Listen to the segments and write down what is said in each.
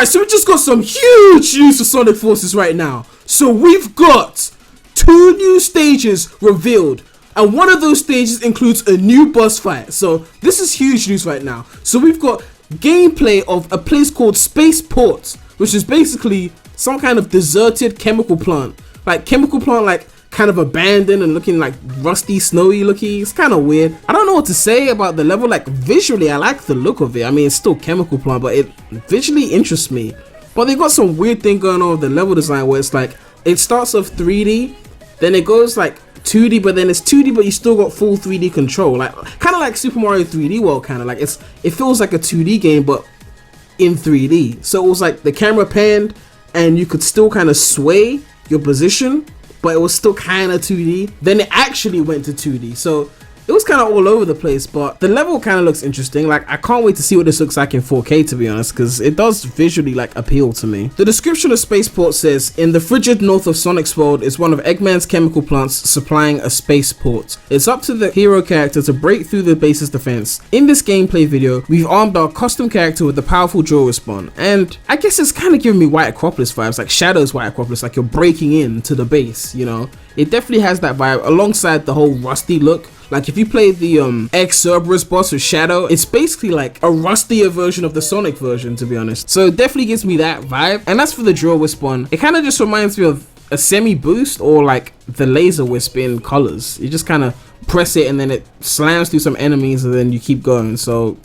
Alright, so we just got some huge news for Sonic Forces right now. So we've got 2 new stages revealed. And one of those stages includes a new boss fight. So this is huge news right now. So we've got gameplay of a place called Spaceport, which is basically some kind of deserted chemical plant. Like kind of abandoned and looking like rusty, snowy looking. It's kind of weird. I don't know what to say about the level. Like visually, I like the look of it. I mean, it's still chemical plant, but it visually interests me. But they got some weird thing going on with the level design where it's like, it starts off 3D, then it goes like 2D, but then it's 2D, but you still got full 3D control. Like kind of like Super Mario 3D World, kind of like it feels like a 2D game, but in 3D. So it was like the camera panned and you could still kind of sway your position, but it was still kind of 2D. Then it actually went to 2D. So it was kind of all over the place, but the level kind of looks interesting. Like I can't wait to see what this looks like in 4K, to be honest, because it does visually like appeal to me. The description of Spaceport says, in the frigid north of Sonic's world is one of Eggman's chemical plants supplying a spaceport. It's up to the hero character to break through the base's defense. In this gameplay video, we've armed our custom character with the powerful draw respawn, and I guess it's kind of giving me White Acropolis vibes, like Shadow's White Acropolis, like you're breaking into the base, you know? It definitely has that vibe alongside the whole rusty look. Like if you play the X Cerberus boss with Shadow, it's basically like a rustier version of the Sonic version, to be honest. So it definitely gives me that vibe. And as for the draw respawn, it kind of just reminds me of a semi boost or like the laser wisp in Colors. You just kind of press it and then it slams through some enemies and then you keep going. So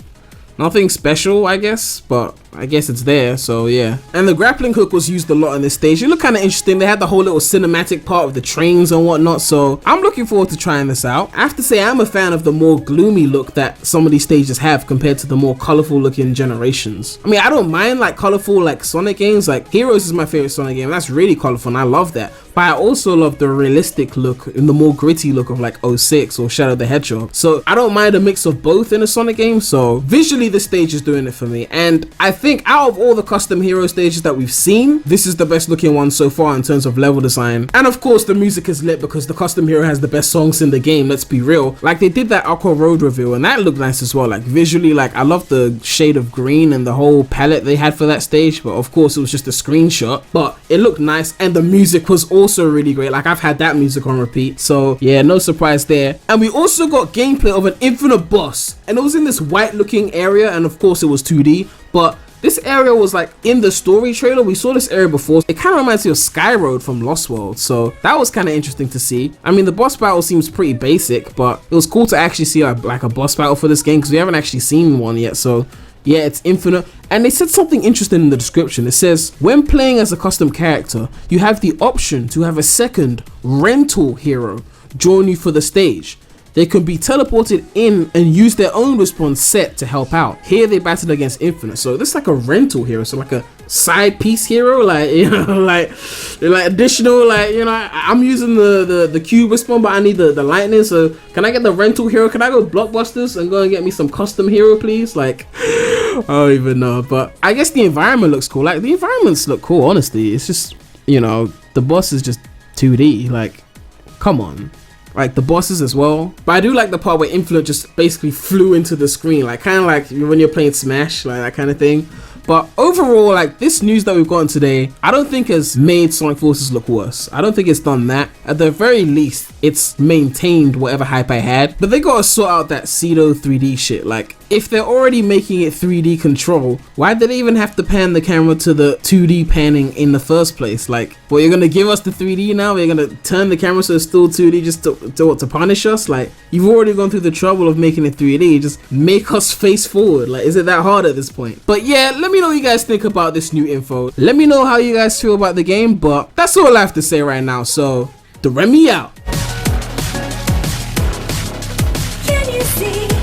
nothing special, I guess, but I guess it's there, so yeah. And the grappling hook was used a lot in this stage. It looked kind of interesting. They had the whole little cinematic part of the trains and whatnot, so I'm looking forward to trying this out. I have to say, I'm a fan of the more gloomy look that some of these stages have compared to the more colorful looking Generations. I mean, I don't mind like colorful like Sonic games. Like Heroes is my favorite Sonic game. That's really colorful and I love that. But I also love the realistic look and the more gritty look of like 06 or Shadow the Hedgehog. So I don't mind a mix of both in a Sonic game. So visually this stage is doing it for me. And I think out of all the custom hero stages that we've seen, this is the best looking one so far in terms of level design. And of course the music is lit because the custom hero has the best songs in the game, let's be real. Like they did that Aqua Road reveal and that looked nice as well. Like visually, like I love the shade of green and the whole palette they had for that stage. But of course it was just a screenshot, but it looked nice and the music was also really great. Like I've had that music on repeat, so yeah, no surprise there. And we also got gameplay of an infinite boss and it was in this white looking area, and of course it was 2D, but this area was like in the story trailer. We saw this area before. It kind of reminds me of Sky Road from Lost World, so that was kind of interesting to see. I mean, the boss battle seems pretty basic, but it was cool to actually see like a boss battle for this game because we haven't actually seen one yet. So yeah, it's infinite. And they said something interesting in the description. It says, when playing as a custom character, you have the option to have a second rental hero join you for the stage. They can be teleported in and use their own response set to help out. Here they battled against Infinite. So this is like a rental hero, so like a side piece hero, like, you know, like additional, like, you know, I'm using the cube respawn, but I need the lightning. So can I get the rental hero? Can I go Blockbusters and go and get me some custom hero, please? Like, I don't even know. But I guess the environment looks cool. Like the environments look cool, honestly. It's just, you know, the boss is just 2D. Like, come on. Like the bosses as well. But I do like the part where Infinite just basically flew into the screen, like kind of like when you're playing Smash, like that kind of thing. But overall, like this news that we've gotten today, I don't think has made Sonic Forces look worse. I don't think it's done that. At the very least, it's maintained whatever hype I had. But they gotta sort out that pseudo 3D shit. Like, if they're already making it 3D control, why did they even have to pan the camera to the 2D panning in the first place? Like, well, you're gonna give us the 3D now? You're gonna turn the camera so it's still 2D just to punish us? Like, you've already gone through the trouble of making it 3D. Just make us face forward. Like, is it that hard at this point? But yeah, let me know what you guys think about this new info. Let me know how you guys feel about the game, but that's all I have to say right now. So, the Remy out. Can you see?